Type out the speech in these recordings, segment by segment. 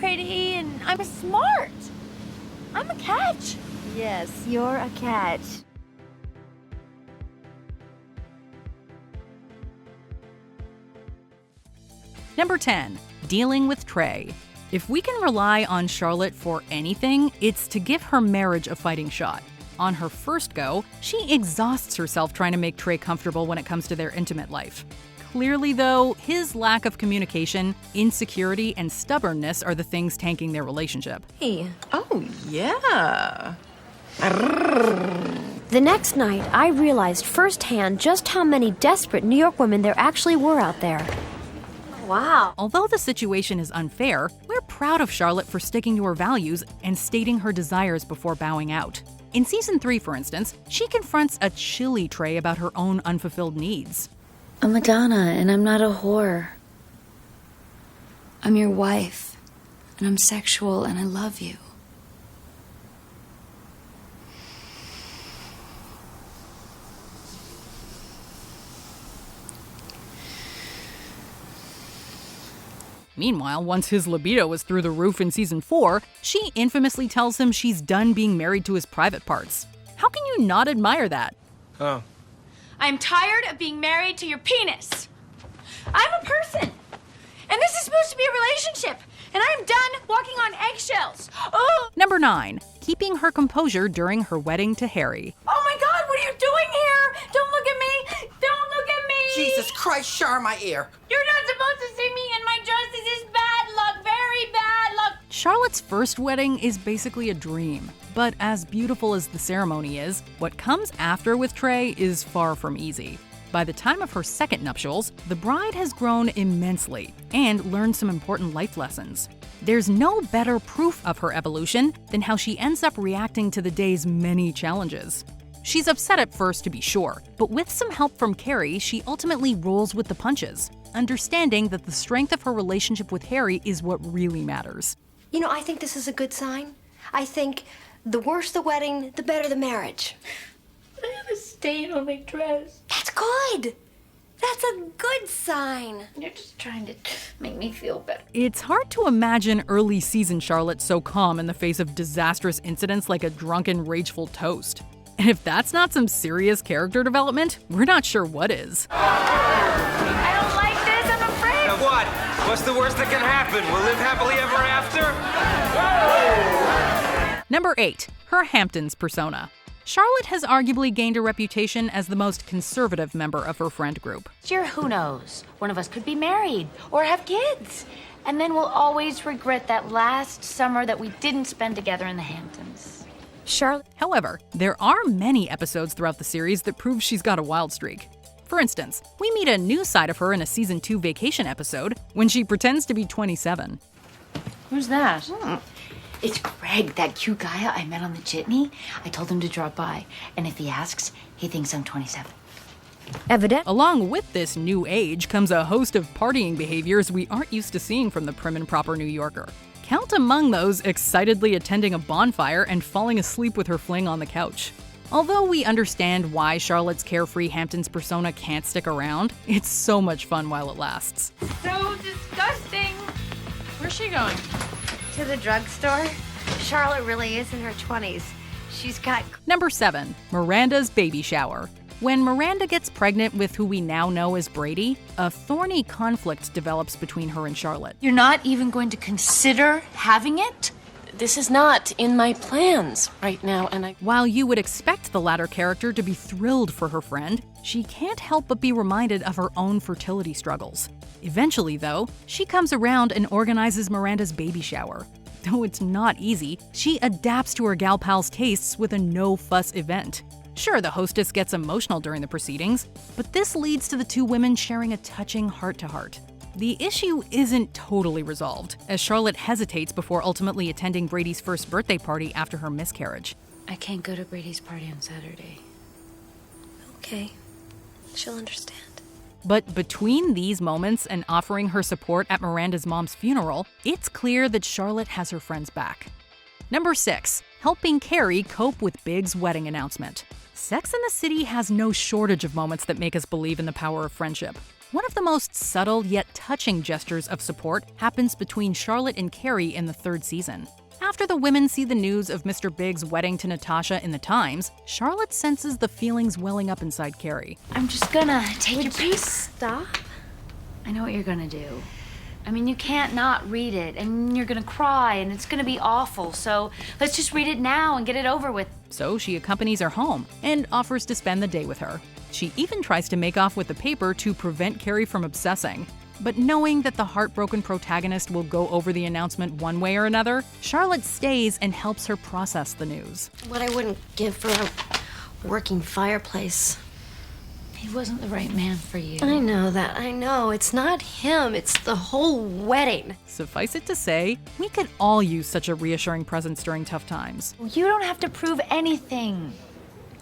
pretty and I'm smart. I'm a catch. Yes, you're a catch. Number 10. Dealing with Trey. If we can rely on Charlotte for anything, it's to give her marriage a fighting shot. On her first go, she exhausts herself trying to make Trey comfortable when it comes to their intimate life. Clearly, though, his lack of communication, insecurity, and stubbornness are the things tanking their relationship. Hey. Oh, yeah. The next night, I realized firsthand just how many desperate New York women there actually were out there. Wow. Although the situation is unfair, we're proud of Charlotte for sticking to her values and stating her desires before bowing out. In Season 3, for instance, she confronts a chilly Trey about her own unfulfilled needs. I'm Madonna, and I'm not a whore. I'm your wife, and I'm sexual, and I love you. Meanwhile, once his libido was through the roof in Season 4, she infamously tells him she's done being married to his private parts. How can you not admire that? Oh. I'm tired of being married to your penis. I'm a person. And this is supposed to be a relationship. And I'm done walking on eggshells. Oh! Number 9. Keeping her composure during her wedding to Harry. Oh my God, what are you doing here? Don't look at me. Don't look at me. Jesus Christ, Char, my ear. You're not supposed to see me in my dress. This is bad luck, very bad luck. Charlotte's first wedding is basically a dream. But as beautiful as the ceremony is, what comes after with Trey is far from easy. By the time of her second nuptials, the bride has grown immensely and learned some important life lessons. There's no better proof of her evolution than how she ends up reacting to the day's many challenges. She's upset at first, to be sure, but with some help from Carrie, she ultimately rolls with the punches, understanding that the strength of her relationship with Harry is what really matters. You know, I think this is a good sign. I think the worse the wedding, the better the marriage. I have a stain on my dress. That's good. That's a good sign. You're just trying to make me feel better. It's hard to imagine early season Charlotte so calm in the face of disastrous incidents like a drunken, rageful toast. And if that's not some serious character development, we're not sure what is. I don't like this, I'm afraid. Now what? What's the worst that can happen? We'll live happily ever after? Number 8. Her Hamptons persona. Charlotte has arguably gained a reputation as the most conservative member of her friend group. Dear, who knows? One of us could be married or have kids. And then we'll always regret that last summer that we didn't spend together in the Hamptons. Charlotte. However, there are many episodes throughout the series that prove she's got a wild streak. For instance, we meet a new side of her in a Season 2 vacation episode when she pretends to be 27. Who's that? It's Greg, that cute guy I met on the jitney. I told him to drop by, and if he asks, he thinks I'm 27. Evident. Along with this new age comes a host of partying behaviors we aren't used to seeing from the prim and proper New Yorker. Count among those excitedly attending a bonfire and falling asleep with her fling on the couch. Although we understand why Charlotte's carefree Hamptons persona can't stick around, it's so much fun while it lasts. So disgusting. Where's she going? To the drugstore? Charlotte really is in her 20s. She's got... Number 7. Miranda's baby shower. When Miranda gets pregnant with who we now know as Brady, a thorny conflict develops between her and Charlotte. You're not even going to consider having it? This is not in my plans right now, and While you would expect the latter character to be thrilled for her friend, she can't help but be reminded of her own fertility struggles. Eventually, though, she comes around and organizes Miranda's baby shower. Though it's not easy, she adapts to her gal pal's tastes with a no-fuss event. Sure, the hostess gets emotional during the proceedings, but this leads to the two women sharing a touching heart-to-heart. The issue isn't totally resolved, as Charlotte hesitates before ultimately attending Brady's first birthday party after her miscarriage. I can't go to Brady's party on Saturday. Okay. She'll understand. But between these moments and offering her support at Miranda's mom's funeral, it's clear that Charlotte has her friends back. Number 6. Helping Carrie cope with Big's wedding announcement. Sex and the City has no shortage of moments that make us believe in the power of friendship. One of the most subtle yet touching gestures of support happens between Charlotte and Carrie in the 3rd season. After the women see the news of Mr. Big's wedding to Natasha in the Times, Charlotte senses the feelings welling up inside Carrie. I'm just gonna take your Please piece. stop. I know what you're gonna do. I mean, you can't not read it, and you're gonna cry, and it's gonna be awful. So let's just read it now and get it over with. So she accompanies her home and offers to spend the day with her. She even tries to make off with the paper to prevent Carrie from obsessing. But knowing that the heartbroken protagonist will go over the announcement one way or another, Charlotte stays and helps her process the news. What I wouldn't give for a working fireplace. He wasn't the right man for you. I know that. I know. It's not him. It's the whole wedding. Suffice it to say, we could all use such a reassuring presence during tough times. You don't have to prove anything.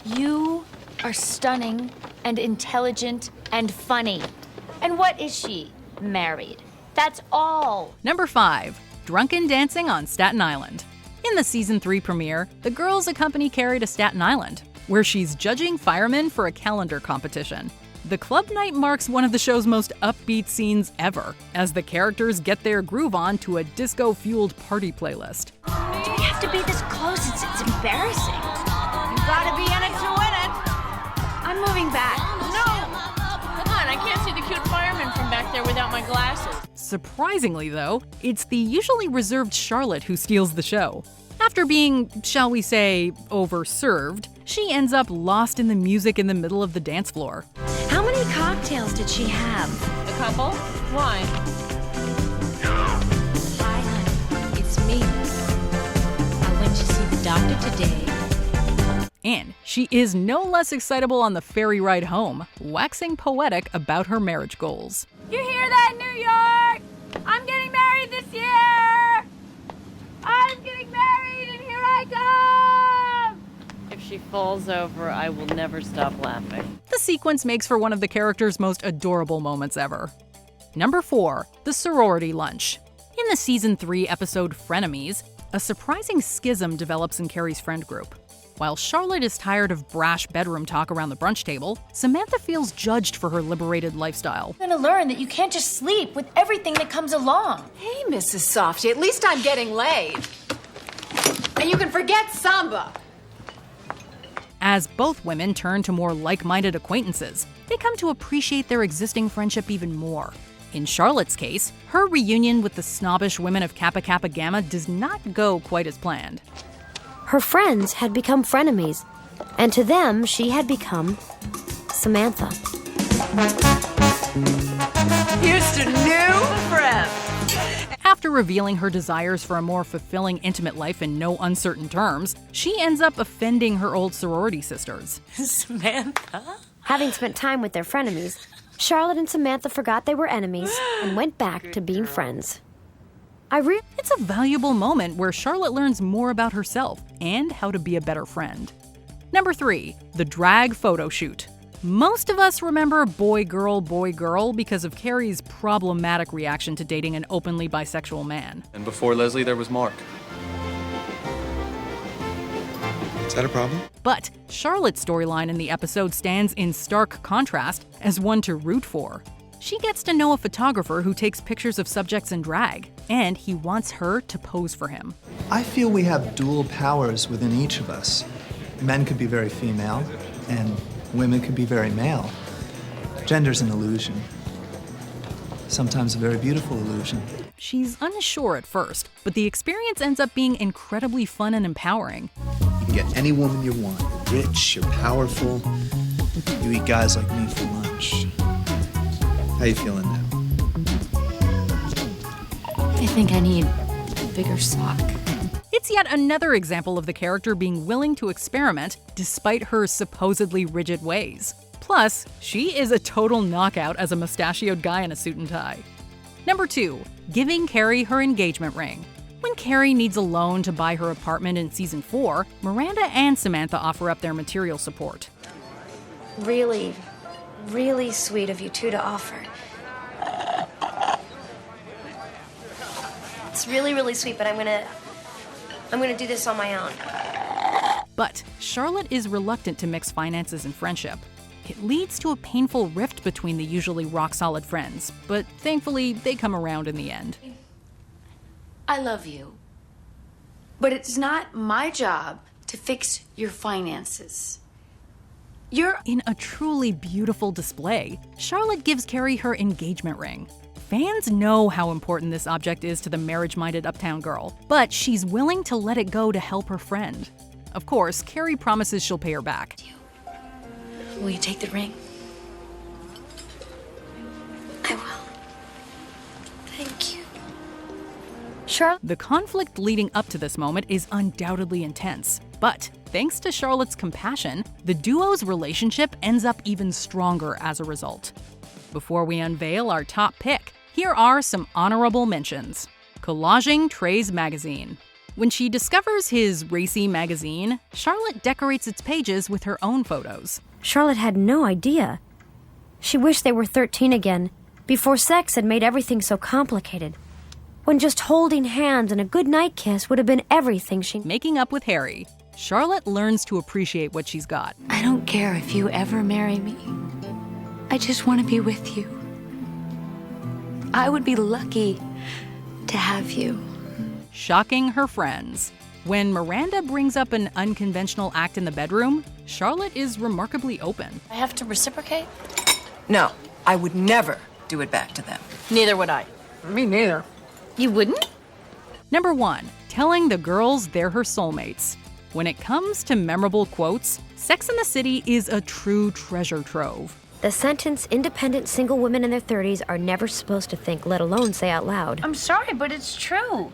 You are stunning and intelligent and funny. And what is she? Married. That's all. Number 5. Drunken dancing on Staten Island. In the season 3 premiere, the girls accompany Carrie to Staten Island, where she's judging firemen for a calendar competition. The club night marks one of the show's most upbeat scenes ever, as the characters get their groove on to a disco-fueled party playlist. Do we have to be this close? It's embarrassing. You gotta be in it to win it. I'm moving back. No! Come on, I can't see the cute fireman from back there without my glasses. Surprisingly, though, it's the usually reserved Charlotte who steals the show. After being, shall we say, overserved, she ends up lost in the music in the middle of the dance floor. How many cocktails did she have? A couple? Why? Hi, honey. It's me. I went to see the doctor today. And she is no less excitable on the ferry ride home, waxing poetic about her marriage goals. You hear that, New York? I'm getting married this year! I'm getting married and here I come! If she falls over, I will never stop laughing. The sequence makes for one of the character's most adorable moments ever. Number 4. The sorority lunch. In the season 3 episode Frenemies, a surprising schism develops in Carrie's friend group. While Charlotte is tired of brash bedroom talk around the brunch table, Samantha feels judged for her liberated lifestyle. I'm gonna learn that you can't just sleep with everything that comes along. Hey, Mrs. Softy, at least I'm getting laid. And you can forget Samba. As both women turn to more like-minded acquaintances, they come to appreciate their existing friendship even more. In Charlotte's case, her reunion with the snobbish women of Kappa Kappa Gamma does not go quite as planned. Her friends had become frenemies, and to them, she had become Samantha. Here's to new friends. After revealing her desires for a more fulfilling intimate life in no uncertain terms, she ends up offending her old sorority sisters. Samantha? Having spent time with their frenemies, Charlotte and Samantha forgot they were enemies and went back to being friends. It's a valuable moment where Charlotte learns more about herself and how to be a better friend. Number 3. The drag photo shoot. Most of us remember boy, girl because of Carrie's problematic reaction to dating an openly bisexual man. And before Leslie, there was Mark. Is that a problem? But Charlotte's storyline in the episode stands in stark contrast as one to root for. She gets to know a photographer who takes pictures of subjects in drag, and he wants her to pose for him. I feel we have dual powers within each of us. Men could be very female, and women could be very male. Gender's an illusion. Sometimes a very beautiful illusion. She's unsure at first, but the experience ends up being incredibly fun and empowering. You can get any woman you want. You're rich, you're powerful. You eat guys like me for lunch. How you feeling now? I think I need a bigger sock. It's yet another example of the character being willing to experiment despite her supposedly rigid ways. Plus, she is a total knockout as a mustachioed guy in a suit and tie. Number 2. Giving Carrie her engagement ring. When Carrie needs a loan to buy her apartment in season 4, Miranda and Samantha offer up their material support. Really, really sweet of you two to offer. It's really, really sweet, but I'm gonna do this on my own. But Charlotte is reluctant to mix finances and friendship. It leads to a painful rift between the usually rock-solid friends, but thankfully, they come around in the end. I love you. But it's not my job to fix your finances. In a truly beautiful display, Charlotte gives Carrie her engagement ring. Fans know how important this object is to the marriage-minded uptown girl, but she's willing to let it go to help her friend. Of course, Carrie promises she'll pay her back. Will you take the ring? I will. Thank you. The conflict leading up to this moment is undoubtedly intense, but thanks to Charlotte's compassion, the duo's relationship ends up even stronger as a result. Before we unveil our top pick, here are some honorable mentions. Collaging Trey's magazine. When she discovers his racy magazine, Charlotte decorates its pages with her own photos. Charlotte had no idea. She wished they were 13 again, before sex had made everything so complicated. When just holding hands and a goodnight kiss would have been everything she... Making up with Harry, Charlotte learns to appreciate what she's got. I don't care if you ever marry me. I just want to be with you. I would be lucky to have you. Shocking her friends. When Miranda brings up an unconventional act in the bedroom, Charlotte is remarkably open. I have to reciprocate? No, I would never do it back to them. Neither would I. Me neither. You wouldn't? Number 1, telling the girls they're her soulmates. When it comes to memorable quotes, Sex and the City is a true treasure trove. The sentence, independent single women in their 30s are never supposed to think, let alone say out loud. I'm sorry, but it's true.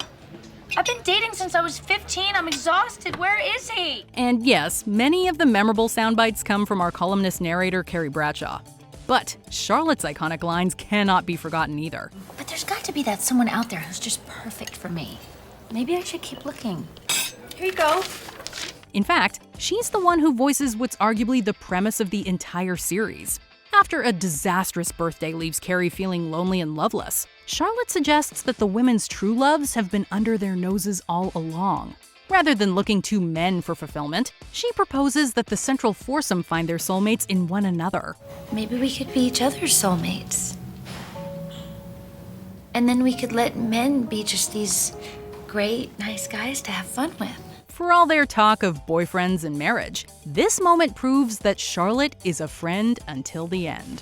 I've been dating since I was 15. I'm exhausted. Where is he? And yes, many of the memorable sound bites come from our columnist narrator, Carrie Bradshaw. But Charlotte's iconic lines cannot be forgotten either. But there's got to be that someone out there who's just perfect for me. Maybe I should keep looking. Here you go. In fact, she's the one who voices what's arguably the premise of the entire series. After a disastrous birthday leaves Carrie feeling lonely and loveless, Charlotte suggests that the women's true loves have been under their noses all along. Rather than looking to men for fulfillment, she proposes that the central foursome find their soulmates in one another. Maybe we could be each other's soulmates. And then we could let men be just these great, nice guys to have fun with. For all their talk of boyfriends and marriage, this moment proves that Charlotte is a friend until the end.